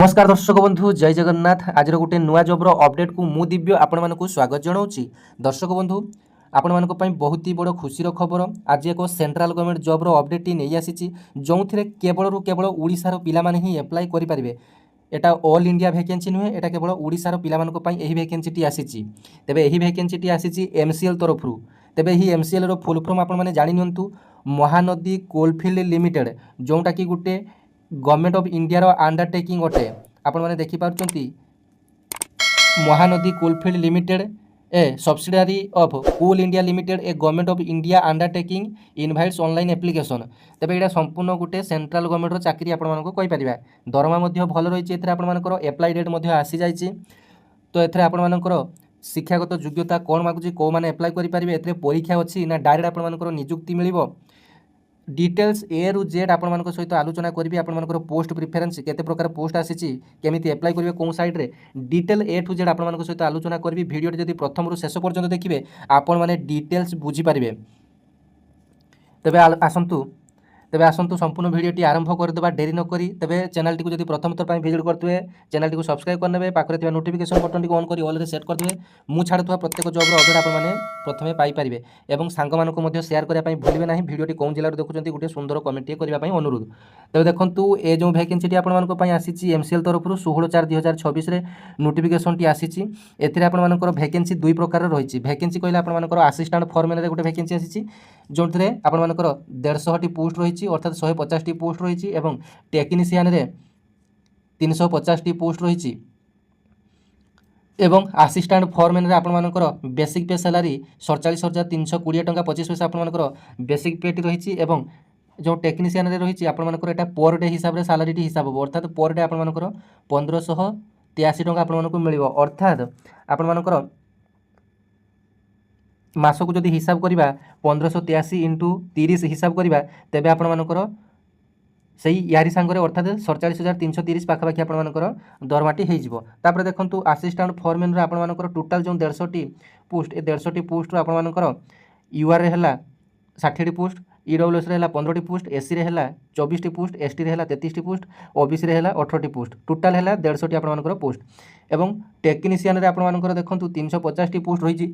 नमस्कार दर्शक बंधु जय जगन्नाथ। आज गोटे नुआ जॉबर अपडेट को मु दिव्य आपण मानक स्वागत जनाऊँगी। दर्शक बंधु आपण मानक पई बहुत ही बड़ खुशी खबर आज एक सेंट्रल गवर्नमेंट जॉबर अपडेट नहीं आसी जो केवल केवल ओडिशार पिला माने ही एप्लाई करि परिबे। एटा ऑल इंडिया वैकेंसी नुहे, एटा केवल ओडिशार पिला मानक पई एही वैकेंसी टी आसीची। तेबे एही वैकेंसी टी आसीची एमसीएल तरफरु। तेबे ही एमसीएल रो फुल फॉर्म आपण माने जानि नियंतु महानदी कोलफिल्ड लिमिटेड, जोटा कि गुटे गवर्नमेंट ऑफ इंडिया रो अंडरटेकिंग अटे। आपण माने देखि पारुचंती Mahanadi coalfield limited a subsidiary of coal India limited a government of India undertaking invites online application. तेबे एटा संपूर्ण गुटे सेंट्रल गवर्नमेंट रो चाकरी आपण मानको कहि परिबा। दरमा मध्ये भल रहिछि। एथरे आपण मानकर एप्लाई डेट मध्ये आसी जाइछि। तो एथरे आपण मानकर शिक्षागत योग्यता कोन मागुछि, को माने एप्लाई करि परिबे, एथरे परीक्षा अछि ना डायरेक्ट आपण मानकर नियुक्ति मिलिबो। डिटेल्स ए रु जेड आपण मानक सहित आलोचना करी। आपण मानकर पोस्ट प्रिफरेंस केते प्रकार पोस्ट आसीची, केमिति एप्लाई करिवे, कोन साइड रे डिटेल ए टू जेड आपण मानक सहित आलोचना करी। वीडियो जदि प्रथम रु शेष पर्यंत देखिबे आपण माने डिटेल्स बुझी पारिबे। तेबे आसंतु संपूर्ण वीडियोटी आरंभ करदेबा डेरी न करी। तेबे चैनल टी को जदि प्रथम थर पई विजिट करथुए चैनल टी को सब्सक्राइब करनेबे, पाखरे थिबा नोटिफिकेशन बटन टी को ऑन करी ऑल रे सेट करदेबे। मु छाडुथवा प्रत्येक जॉब रो अपडेट आपण माने प्रथमे पाई परिबे एवं सांग मानक मध्ये शेयर करिया पई भूलिबे नाही। वीडियोटी कोन जिल्ला रो देखुचंती गुटे सुंदर कमेंट टी करिया पई अनुरोध। तेबे देखंतु ए जो वैकेंसी टी आपण मानक पई आसीची एमसीएल तरफरु 16/4/2026 रे नोटिफिकेशन टी आसीची। एथिरे आपण मानकर वैकेंसी दुई प्रकार रहिछि। वैकेंसी कहले आपण मानकर असिस्टेंट फॉरमैन रे गुटे वैकेंसी आसीची, जोंथरे आपण मानकर 150 टी पोस्ट रहिछि, अर्थात 150 टी पोस्ट रहिछि एवं टेक्नीशियन रे 350 टी पोस्ट रहिछि एवं असिस्टेंट फॉरमैन रे आपण मानकर बेसिक पे सैलरी 47,320 टंका 25 पैसा आपण मानकर बेसिक पे टी रहिछि एवं जो टेक्नीशियन रे रहिछि आपण मानकर एटा पर डे हिसाब रे सैलरी टी हिसाब हो, अर्थात पर डे आपण मानकर 1583 टंका आपण मानकर मिलिबो। अर्थात आपण मानकर मास को जदि हिसाब करिबा 1583 इंटू 30 हिसाब करिबा तेबे आपण मानकर सही यारी सांगरे अर्थात 47,330 पाखापाखि आपण मानकर दरमाटी हो जिवो। तापर देखंतु असिस्टेंट फॉरमैन रे आपण मानकर टोटल जो 150 टी पोस्ट, ए 150 टी पोस्ट आपण मानकर यूआर रे हला 60 टी पोस्ट, ईडब्ल्यूएस रे हला 15 टी पोस्ट, एससी रे हला 24 टी पोस्ट, एसटी रे हला 33 टी पोस्ट, ओबीसी रे हला 18 टी पोस्ट, टोटल हला 150 टी आपण मानकर पोस्ट। एवं टेक्नीशियन रे आपण मानकर देखंतु 350 टी पोस्ट रहिछि।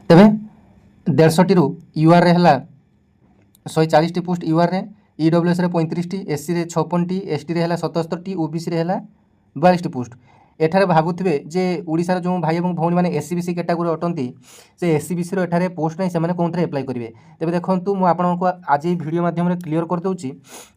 तेबे 150 टी रु यूआर रे हला 140 टी पोस्ट यूआर रे, ईडब्ल्यूएस रे 35 टी, एससी रे 56 टी, एसटी रे हला 77 टी, ओबीसी रे हला 42 टी पोस्ट। एठारे भाबुथिबे जे ओडिसा जो भाई एवं भौणी माने एससीबीसी कैटेगरी अटंती से एससीबीसी रो एठारे पोस्ट नै, से माने कोनथरे अप्लाई करिवे। तेबे देखंतु मु आपनको आज ए वीडियो माध्यम रे क्लियर कर दउची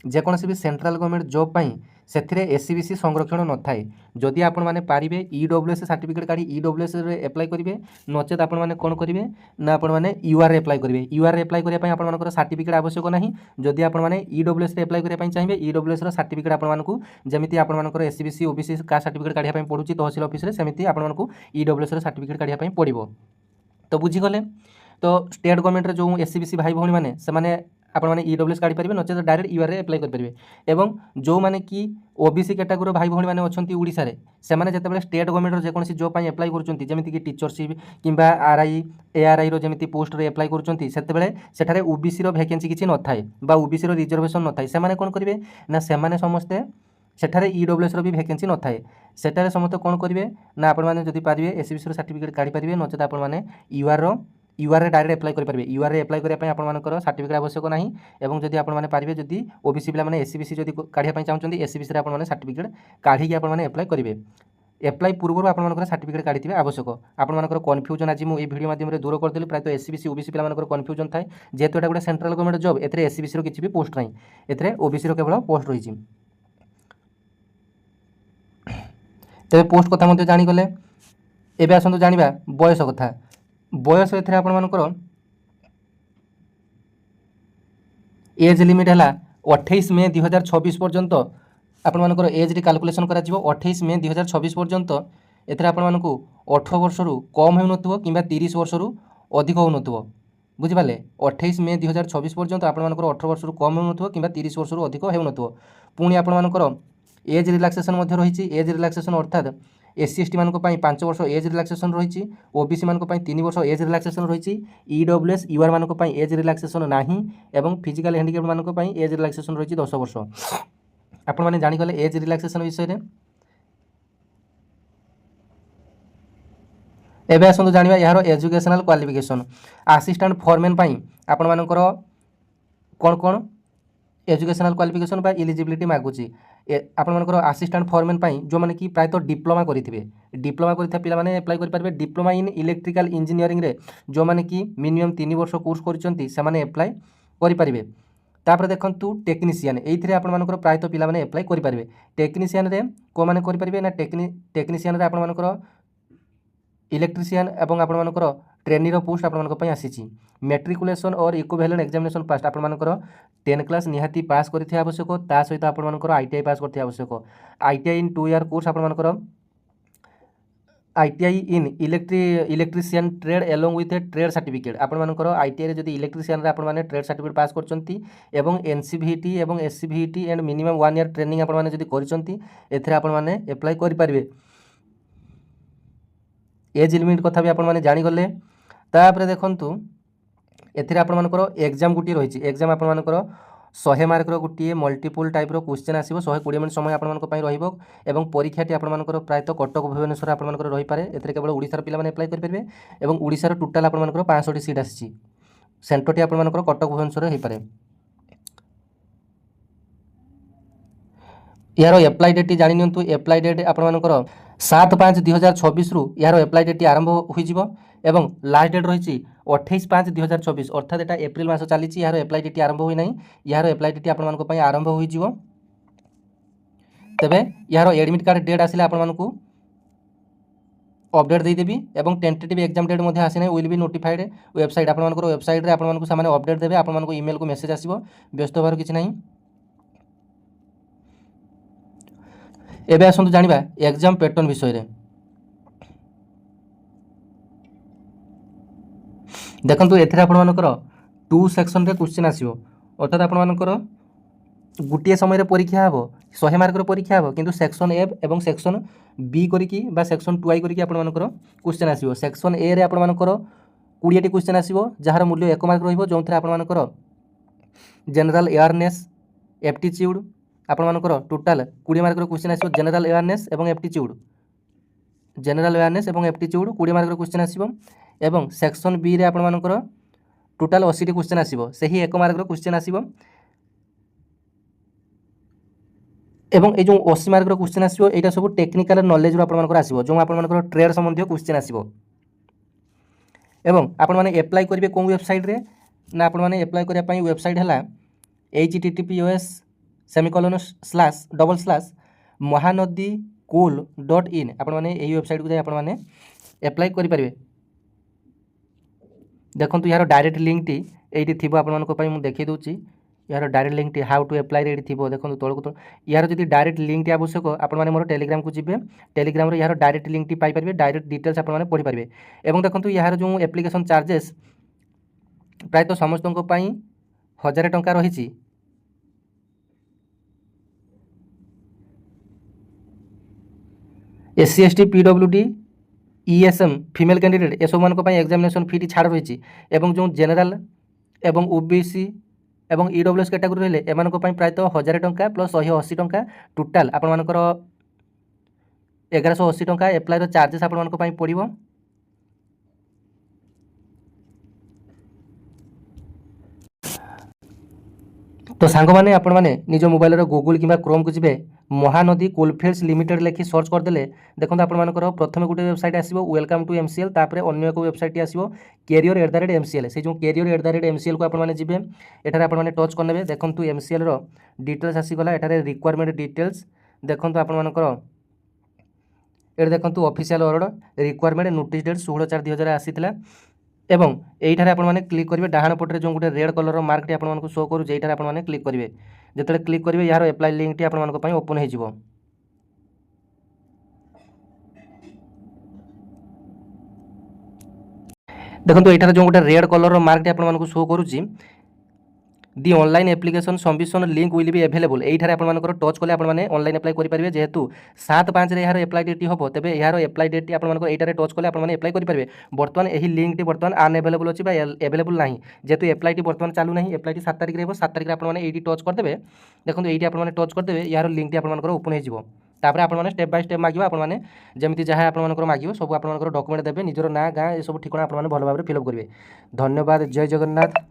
जे कोनोसी भी सेंट्रल गवर्नमेंट जॉब पई सेथिरे एससीबीसी संरक्षण न थाए। जदि आपण माने पारिबे ईडब्ल्यूएस सर्टिफिकेट काढी ईडब्ल्यूएस रे अप्लाई करिवे, नचेत आपण माने कोन करिवे ना आपण माने यूआर रे अप्लाई करिवे। यूआर रे अप्लाई करिया पई आपण मानकर सर्टिफिकेट आवश्यक नाही। जदि आपण माने ईडब्ल्यूएस रे अप्लाई करिया पई चाहिबे ईडब्ल्यूएस रो सर्टिफिकेट आपण मानकु जेमिति आपण मानकर एससीबीसी ओबीसी का सर्टिफिकेट काढिया पई पडुची तहसील ऑफिस रे, सेमिति आपण मानकु ईडब्ल्यूएस रो सर्टिफिकेट काढिया पई पडिबो। तो बुझी गले। तो स्टेट गवर्नमेंट रे जो एससीबीसी भाई भौणी माने से माने आपण माने ईडब्ल्यूएस काढी परिबे, नचेत डायरेक्ट यूआर रे अप्लाई कर परिबे। एवं जो माने कि ओबीसी कैटेगरी भाई भौणी माने अछंती ओडिसा रे, से माने जेतेबेले स्टेट गवर्नमेंट रो जे कोनसी जॉब पई अप्लाई करूचंती जेमिति कि टीचरशिप किंबा आरआई एआरआई रो जेमिति पोस्ट रे अप्लाई करूचंती, सेतेबेले सेठारे ओबीसी रो वैकेंसी किछि न थाए बा ओबीसी रो रिजर्वेशन न थाए। से माने कोन करिवे ना से माने समस्ते सेठारे ईडब्ल्यूएस रो भी वैकेंसी न थाए। सेठारे समस्त कोन करिवे ना आपण माने जदि पारिबे एससीबीसी रो सर्टिफिकेट काढी परिबे, नचेत आपण माने यूआर रे डायरेक्ट अप्लाई कर परिबे। यूआर रे अप्लाई करिया पई आपण मानकर सर्टिफिकेट आवश्यक नाही। एवं जदि आपण माने पारिबे जदि ओबीसी पिला माने एससीबीसी जदि काढिया पई चाहउचंती एससीबीसी रे आपण माने सर्टिफिकेट काढी के आपण माने अप्लाई करिवे। अप्लाई पूर्व आपण मानकर सर्टिफिकेट काढिथिबे आवश्यक। आपण मानकर कन्फ्यूजन आज मु ए वीडियो माध्यम रे दूर करदेली। प्राय तो एससीबीसी ओबीसी पिला मानकर कन्फ्यूजन थाए जेहेतु एटा गुटे सेंट्रल गवर्नमेंट जॉब, एथरे एससीबीसी रो किछि भी पोस्ट नाही, एथरे ओबीसी रो केवल पोस्ट रहिछि। तेबे पोस्ट कथा मध्ये जानि गले। एबे आसंतु जानिबा बयस कथा। बयस एथरे आपण मानकर एज लिमिट है 28 मे 2026 पर्यंत आपण मानकर एज री कैलकुलेशन करा जिवो। 28 मे 2026 पर्यंत एथरे आपण मानकु 18 वर्ष रु कम हेउ नथुवो किंबा 30 वर्ष रु अधिक होउ नथुवो। बुझि पाले 28 मे 2026 पर्यंत आपण मानकर 18 वर्ष रु कम हेउ नथुवो किंबा 30 वर्ष रु अधिक हेउ नथुवो। पुणी आपण मानकर एज रिलैक्सेशन मध्ये रहिछि। एज रिलैक्सेशन अर्थात एससी एसटी मानक पई 5 वर्ष एज रिलैक्सेशन रहिछि, ओबीसी मानक पई 3 वर्ष एज रिलैक्सेशन रहिछि, ईडब्ल्यूएस यूआर मानक पई एज रिलैक्सेशन नाही एवं फिजिकल हैंडिकैप मानक पई एज रिलैक्सेशन रहिछि 10 वर्ष। आपण मैंने जानीगले एज रिलैक्सेशन विषय में। एबे आसतु जानिबा यार एजुकेशनल क्वालिफिकेशन। असिस्टेंट फॉरमैन पाई आपण मानकर कौन कौन एजुकेशनल क्वालिफिकेशन बा इलिजिबिलिटी मागुची। आपण मानकर असिस्टेंट फॉरमैन पाई जो माने कि प्रायतः डिप्लोमा करिथिबे, डिप्लोमा करिथा पिला माने अप्लाई करि परबे। डिप्लोमा इन इलेक्ट्रिकल इंजीनियरिंग रे जो माने कि मिनिमम 3 वर्ष कोर्स करिसंती से माने अप्लाई करि परबे। तापर देखंतु टेक्नीशियन, एइथिरे आपण मानकर प्रायतः पिला माने अप्लाई करि परबे। टेक्नीशियन रे को माने करि परबे ना टेक्नीशियन रे आपण मानकर इलेक्ट्रीशियन एवं आपण मानकर ट्रेनी रो पोस्ट आपण मानक पई आसीची। मैट्रिकुलेशन और इक्विवेलेंट एग्जामिनेशन पास आपण मानकर 10 क्लास निहाती पास करथि आवश्यक। ता सहित आपण मानकर आईटीआई पास करथि आवश्यक। आईटीआई इन 2 ईयर कोर्स आपण मानकर ITI in electrician trade along with A trade certificate. आपण मानकर आईटीआई रे जदि इलेक्ट्रीशियन रे आपण माने ट्रेड सर्टिफिकेट पास करचंती एवं एनसीवीटी एवं SCVT and minimum 1 ear training आपण माने जदि करचंती एथिरे आपण माने अप्लाई करि परिबे। एज लिमिट कथा भी आपण माने जानि गले। तापर देखंतु एथिरे आपण मानकर एग्जाम गुटी रहिछि। एग्जाम आपण मानकर 100 मार्क रो गुटी मल्टीपल टाइप रो क्वेश्चन आसीबो। 120 मिनिट समय आपण मानक पई रहिबो एवं परीक्षाटी आपण मानकर प्रायतः कटक भुवनेश्वर आपण मानकर रहि पारे। एथिरे केवल ओडिसा रो पिला माने अप्लाई करि परबे एवं ओडिसा रो टोटल आपण मानकर 500 टी सीट आसीछि। सेंटरटी आपण मानकर कटक भुवनेश्वर रे हि पारे। यार एप्लाई डेट जानि नियंतु। एप्लाई डेट आपण मानकर 7/5/2026 रु यार एप्लाई डेट आरंभ होई जिवो एवं लास्ट डेट रही 28/5/2026 अर्थात एटा एप्रिल मास चली। यार एप्लाई डेट आरंभ होई नहीं। यार एप्लाई डेट आपण मानक पई आरंभ होई जिवो। तबे यार एडमिट कार्ड डेट आसिले आपण मानकु अपडेट दे देबी एवं टेंटेटिव एग्जाम डेट मध्ये आसी नहीं। विल बी नोटिफाइड वेबसाइट आपण मानकर वेबसाइट रे आपण मानकु सामाने अपडेट देबे। आपण मानकु ईमेल को मेसेज आसीबो। व्यस्त होबार किछि नहीं। एबे आसंतु जानिबा एग्जाम पैटर्न विषय रे। देखंतु एथिरे आपण मानकर 2 सेक्शन रे क्वेश्चन आसीबो। अर्थात आपण मानकर गुटिए समय रे परीक्षा हबो। 100 मार्क रो परीक्षा हबो किंतु सेक्शन ए एवं सेक्शन बी करिकि बा सेक्शन 2 करिकि आपण मानकर क्वेश्चन आसीबो। सेक्शन ए रे आपण मानकर 20 टी क्वेश्चन आसीबो जहार मूल्य 1 मार्क रहिबो। जोंथरे आपण मानकर जनरल अवेयरनेस एप्टीट्यूड आपण मानकर टोटल 20 मार्क रो क्वेश्चन आसीबो। जनरल अवेयरनेस एवं एप्टीट्यूड 20 मार्क रो क्वेश्चन आसीबो एवं सेक्शन बी रे आपण मानकर टोटल 80 टी क्वेश्चन आसीबो। सही 1 मार्क रो क्वेश्चन आसीबो एवं ए जो 80 मार्क रो क्वेश्चन आसीबो एटा सब टेक्निकल नॉलेज रो आपण मानकर आसीबो। जो आपण मानकर ट्रेड संबंधी क्वेश्चन आसीबो एवं आपण माने अप्लाई करिवे कोन वेबसाइट रे ना आपण माने अप्लाई करिया पई वेबसाइट हला https://mahanadikool.in आपण माने एही वेबसाइट को जाय आपण माने अप्लाई करि परिबे। देखंतु यार डायरेक्ट लिंक टी एठी थिबो आपण मानको पई मु देखि दोची। यार डायरेक्ट लिंक टी हाउ टू अप्लाई रे एठी थिबो। देखंतु तळको तो यार जदि डायरेक्ट लिंक टी आवश्यक आपण माने मोर टेलीग्राम को जिबे। टेलीग्राम रे यार डायरेक्ट लिंक टी पाई परिबे। डायरेक्ट डिटेल्स आपण माने पढि परिबे एवं देखंतु यार जो एप्लीकेशन चार्जेस प्रायतः समस्तक पई 1000 टंका रहिछि। SC ST PWD ESM female candidate ए सब मानक पई एग्जामिनेशन फी टी छाड़ रहिछि एवं जो जनरल एवं ओबीसी एवं ईडब्ल्यूएस कैटेगरी रहले एमानक पई प्रायतः 1000 टंका प्लस 180 टंका टोटल आपण मानकर 1180 टंका अप्लाई रो चार्जेस आपण मानक पई पड़िबो। तो सांग माने आपण माने निज मोबाइल रो गूगल किबा क्रोम को जिबे महानदी कोलफील्ड्स लिमिटेड लेखि सर्च कर देले देखंतु आपण मानकर प्रथमे गुटे वेबसाइट आसीबो वेलकम टू एमसीएल। तापरे अन्य एक वेबसाइट आसीबो career@mcl। से जो career@mcl को आपण माने जिबे एठारे आपण माने टच करनेबे। देखंतु एमसीएल रो डिटेल्स आसी गला। एठारे रिक्वायरमेंट डिटेल्स देखंतु आपण मानकर एठ देखंतु official order requirement notice date 16/4/2000 आसीथिला एवं एठारे आपण माने क्लिक करिवे। डाहाण पटरे जो गुटे रेड कलर रो मार्क टी आपण मानको शो करू जेठारे आपण माने क्लिक करिवे। जेतले क्लिक करिवे यार अप्लाई लिंक टी आपण मानको पई ओपन हे जिवो। देखंतु एठारे जो गुटे रेड कलर रो मार्क टी आपण मानको शो करूची the online application submission link will be available एठार आपंकर टच कले आपने ऑनलाइन एप्लाई करेंगे जेहेतु 7/5 यार एप्लाई डेट हम तेज यार एप्लाई डेट आपंकर एटार टच कले आपने एप्लाई करेंगे बर्तमान यही लिंक बर्तमान अनएभेलेबल अच्छी एभेलेबल ना जेहेतु एप्लाई बर्तमान चालू ना एप्लाई 7 तारिख रही 7 तारिख आपने ये टच करदे देखो ये आपने टच करदे यार लिंक आपंकर ओपन हो तापर आपने स्टेप बाय स्टेप मागे आपने जमी जहाँ आपंकर मागे सब आपंकर डॉक्यूमेंट देते निजर ना गाँ ये सब ठिकाना आपने भल भाव फिलअप करेंगे। धन्यवाद। जय जगन्नाथ।